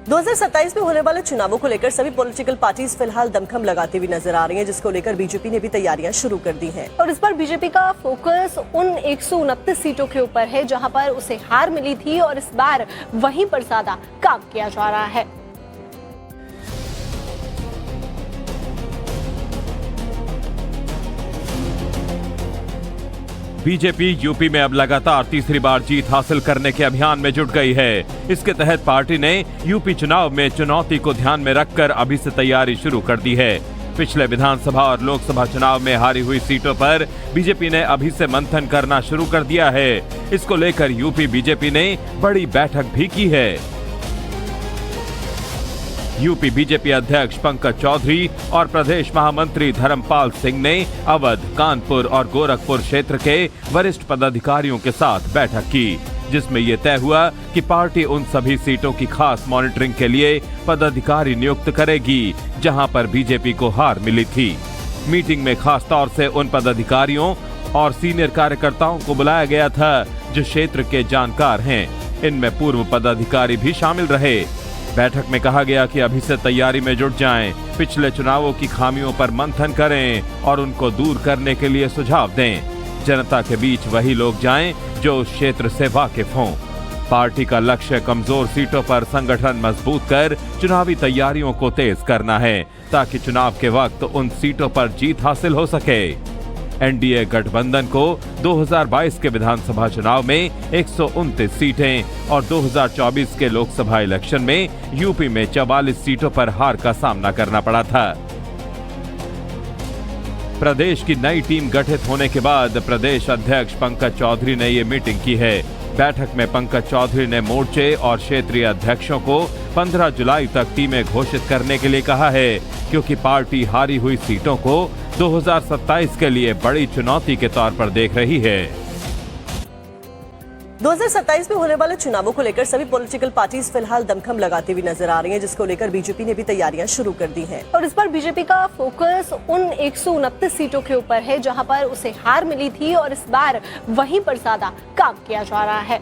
2027 में होने वाले चुनावों को लेकर सभी पॉलिटिकल पार्टीज फिलहाल दमखम लगाती हुई नजर आ रही हैं, जिसको लेकर बीजेपी ने भी तैयारियां शुरू कर दी हैं। और इस बार बीजेपी का फोकस उन 129 सीटों के ऊपर है जहां पर उसे हार मिली थी और इस बार वहीं पर ज्यादा काम किया जा रहा है। बीजेपी यूपी में अब लगातार तीसरी बार जीत हासिल करने के अभियान में जुट गई है। इसके तहत पार्टी ने यूपी चुनाव में चुनौती को ध्यान में रखकर अभी से तैयारी शुरू कर दी है। पिछले विधानसभा और लोकसभा चुनाव में हारी हुई सीटों पर बीजेपी ने अभी से मंथन करना शुरू कर दिया है। इसको लेकर यूपी बीजेपी ने बड़ी बैठक भी की है। यूपी बीजेपी अध्यक्ष पंकज चौधरी और प्रदेश महामंत्री धर्मपाल सिंह ने अवध, कानपुर और गोरखपुर क्षेत्र के वरिष्ठ पदाधिकारियों के साथ बैठक की, जिसमें ये तय हुआ कि पार्टी उन सभी सीटों की खास मॉनिटरिंग के लिए पदाधिकारी नियुक्त करेगी जहां पर बीजेपी को हार मिली थी। मीटिंग में खास तौर से उन पदाधिकारियों और सीनियर कार्यकर्ताओं को बुलाया गया था जो क्षेत्र के जानकार हैं। इनमें पूर्व पदाधिकारी भी शामिल रहे। बैठक में कहा गया कि अभी से तैयारी में जुट जाएं, पिछले चुनावों की खामियों पर मंथन करें और उनको दूर करने के लिए सुझाव दें। जनता के बीच वही लोग जाएं जो उस क्षेत्र से वाकिफ हों। पार्टी का लक्ष्य कमजोर सीटों पर संगठन मजबूत कर चुनावी तैयारियों को तेज करना है, ताकि चुनाव के वक्त उन सीटों पर जीत हासिल हो सके। एनडीए गठबंधन को 2022 के विधानसभा चुनाव में 129 सीटें और 2024 के लोकसभा इलेक्शन में यूपी में 44 सीटों पर हार का सामना करना पड़ा था। प्रदेश की नई टीम गठित होने के बाद प्रदेश अध्यक्ष पंकज चौधरी ने ये मीटिंग की है। बैठक में पंकज चौधरी ने मोर्चे और क्षेत्रीय अध्यक्षों को 15 जुलाई तक टीमें घोषित करने के लिए कहा है, क्योंकि पार्टी हारी हुई सीटों को 2027 के लिए बड़ी चुनौती के तौर पर देख रही है। 2027 में होने वाले चुनावों को लेकर सभी पॉलिटिकल पार्टीज फिलहाल दमखम लगाती हुई नजर आ रही हैं, जिसको लेकर बीजेपी ने भी तैयारियां शुरू कर दी हैं। और इस बार बीजेपी का फोकस उन 129 सीटों के ऊपर है जहां पर उसे हार मिली थी और इस बार वहीं पर ज्यादा काम किया जा रहा है।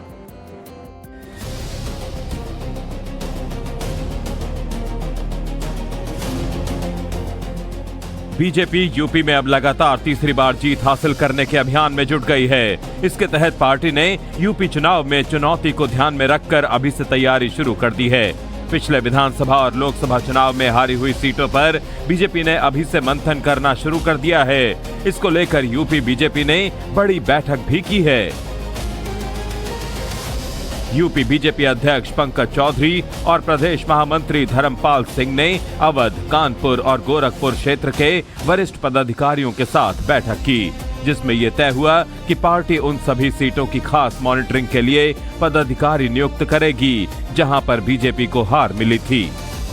बीजेपी यूपी में अब लगातार तीसरी बार जीत हासिल करने के अभियान में जुट गई है। इसके तहत पार्टी ने यूपी चुनाव में चुनौती को ध्यान में रखकर अभी से तैयारी शुरू कर दी है। पिछले विधानसभा और लोकसभा चुनाव में हारी हुई सीटों पर बीजेपी ने अभी से मंथन करना शुरू कर दिया है। इसको लेकर यूपी बीजेपी ने बड़ी बैठक भी की है। यूपी बीजेपी अध्यक्ष पंकज चौधरी और प्रदेश महामंत्री धर्मपाल सिंह ने अवध, कानपुर और गोरखपुर क्षेत्र के वरिष्ठ पदाधिकारियों के साथ बैठक की, जिसमें ये तय हुआ कि पार्टी उन सभी सीटों की खास मॉनिटरिंग के लिए पदाधिकारी नियुक्त करेगी जहां पर बीजेपी को हार मिली थी।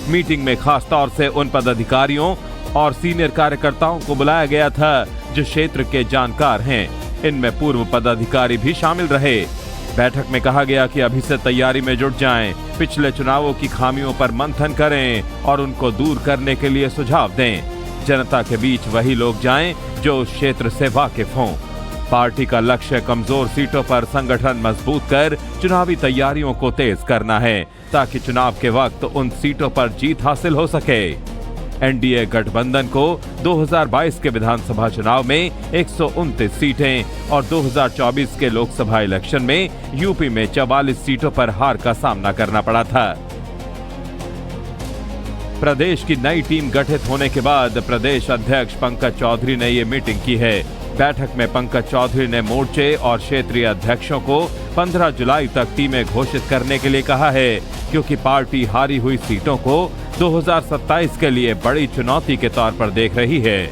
मीटिंग में खास तौर से उन पदाधिकारियों और सीनियर कार्यकर्ताओं को बुलाया गया था जो क्षेत्र के जानकार हैं। इनमें पूर्व पदाधिकारी भी शामिल रहे। बैठक में कहा गया कि अभी से तैयारी में जुट जाएं, पिछले चुनावों की खामियों पर मंथन करें और उनको दूर करने के लिए सुझाव दें। जनता के बीच वही लोग जाएं जो उस क्षेत्र से वाकिफ हों। पार्टी का लक्ष्य कमजोर सीटों पर संगठन मजबूत कर चुनावी तैयारियों को तेज करना है, ताकि चुनाव के वक्त उन सीटों पर जीत हासिल हो सके। एनडीए गठबंधन को 2022 के विधानसभा चुनाव में 129 सीटें और 2024 के लोकसभा इलेक्शन में यूपी में 44 सीटों पर हार का सामना करना पड़ा था। प्रदेश की नई टीम गठित होने के बाद प्रदेश अध्यक्ष पंकज चौधरी ने ये मीटिंग की है। बैठक में पंकज चौधरी ने मोर्चे और क्षेत्रीय अध्यक्षों को 15 जुलाई तक टीमें घोषित करने के लिए कहा है, क्योंकि पार्टी हारी हुई सीटों को 2027 के लिए बड़ी चुनौती के तौर पर देख रही है।